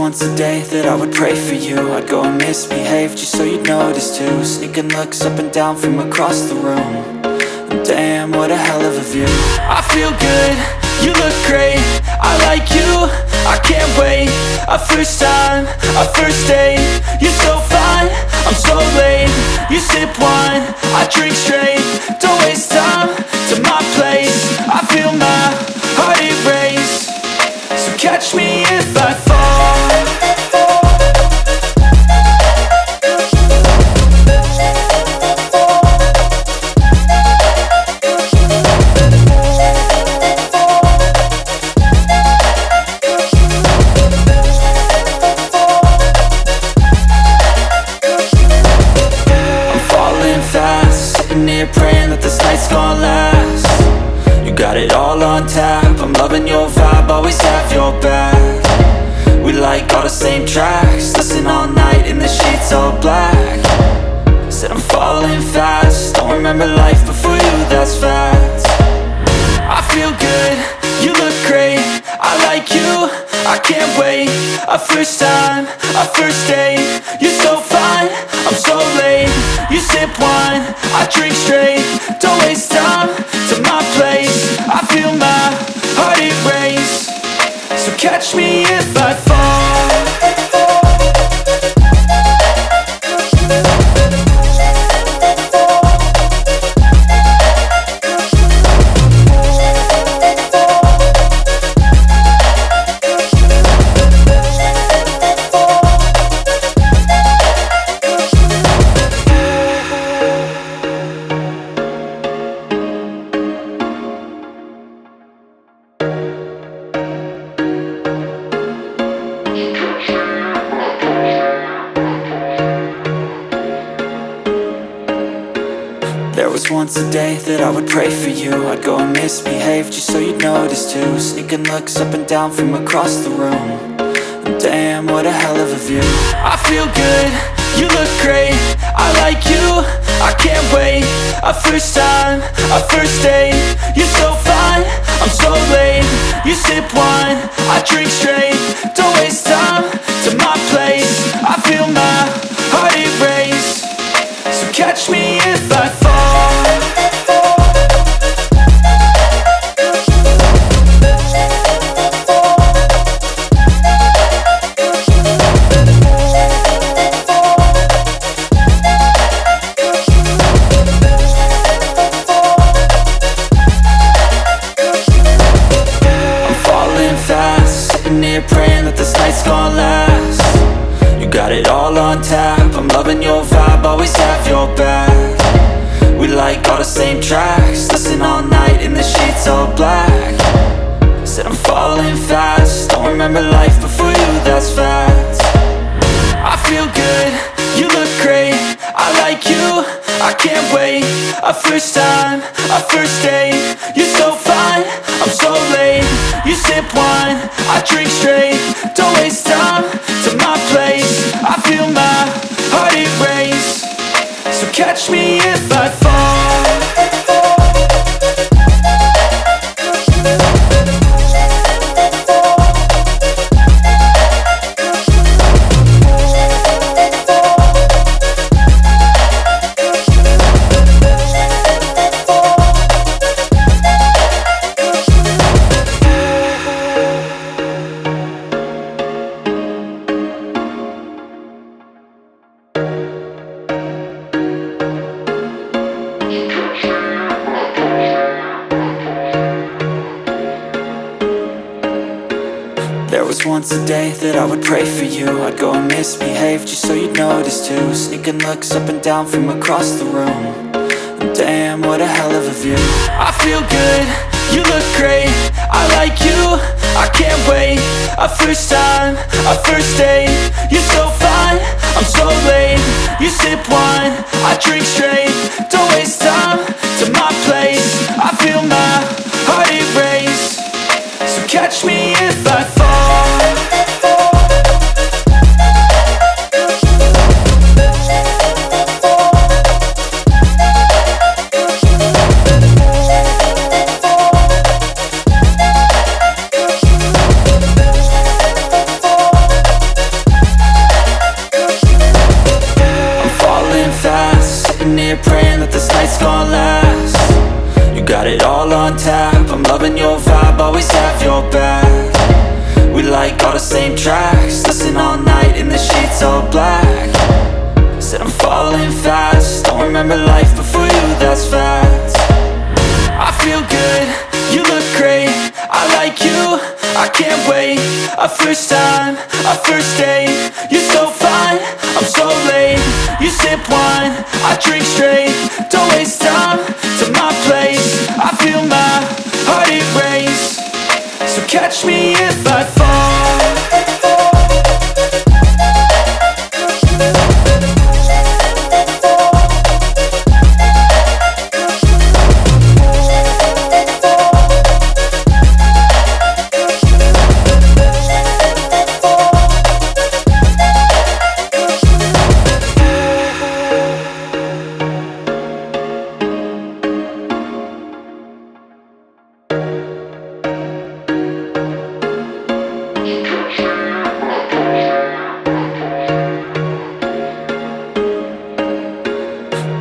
once a day that I would pray for you. I'd go and misbehave just so you'd notice too. Sneaking looks up and down from across the room. And damn, what a hell of a view. I feel good, you look great, I like you, I can't wait. A first time, a first date, you're so fine, I'm so late. You sip wine, I drink straight, don't waste time to my place. I feel my heart erase, so catch me if I fall. Praying that this night's gonna last. You got it all on tap, I'm loving your vibe, always have your back. We like all the same tracks, listen all night in the sheets all black. Said I'm falling fast, don't remember life before you, that's fact. I feel good, you look great, I like you, I can't wait. A first time, a first date, you're so fine, I'm so late. You sip wine, I drink straight, don't waste time to my place. I feel my heart erase, so catch me if I fall. There was once a day that I would pray for you. I'd go and misbehave just so you'd notice too. Sneaking looks up and down from across the room. And damn, what a hell of a view. I feel good, you look great, I like you, I can't wait. A first time, a first date, you're so fine, I'm so late. You sip wine, I drink straight, don't waste time to my place. I feel my heart erase, so catch me if I fall. Praying that this night's gonna last. You got it all on tap, I'm loving your vibe, always have your back. We like all the same tracks, listen all night in the sheets all black. Said I'm falling fast, don't remember life before you, that's fact. I feel good, you look great, I like you, I can't wait. A first time, a first date, you're so fine, I'm so late. You sip wine, I drink straight, don't waste time to my place. I feel my heart erase, so catch me if I fall. There was once a day that I would pray for you. I'd go and misbehave just so you'd notice too. Sneaking looks up and down from across the room. And damn, what a hell of a view. I feel good, you look great, I like you, I can't wait. A first time, a first date, you're so fine, I'm so late. You sip wine, I drink straight, don't waste time to my place. I feel my heart erase, so catch me if I fall. sitting here praying that this night's gonna last. You got it all on tap, I'm loving your vibe, always have your back. We like all the same tracks, listen all night in the sheets all black. Said I'm falling fast, don't remember life before you, that's fact. I feel good, you look great, I like you, I can't wait. A first time, a first date, you're so fine, I'm so late. You sip wine, I drink straight, don't waste time to my place. I feel my heart erase, so catch me if I fall.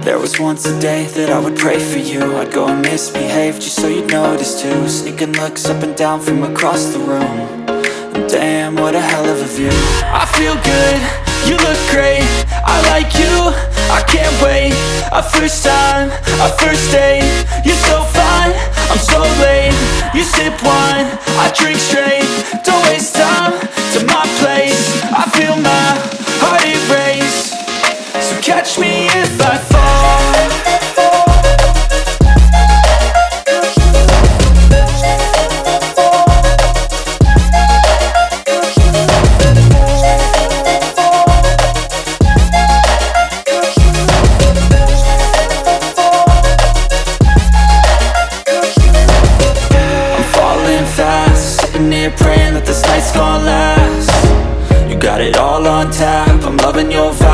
There was once a day that I would pray for you. I'd go and misbehave just so you'd notice too. Sneaking looks up and down from across the room, and damn, what a hell of a view. I feel good, you look great, I like you, I can't wait. A first time, a first date, you're so fine, I'm so late. You sip wine, I drink straight, don't waste time to my place. I feel my heart erase, so catch me if I fall. Sitting here praying that this night's gonna last. You got it all on tap, I'm loving your vibe,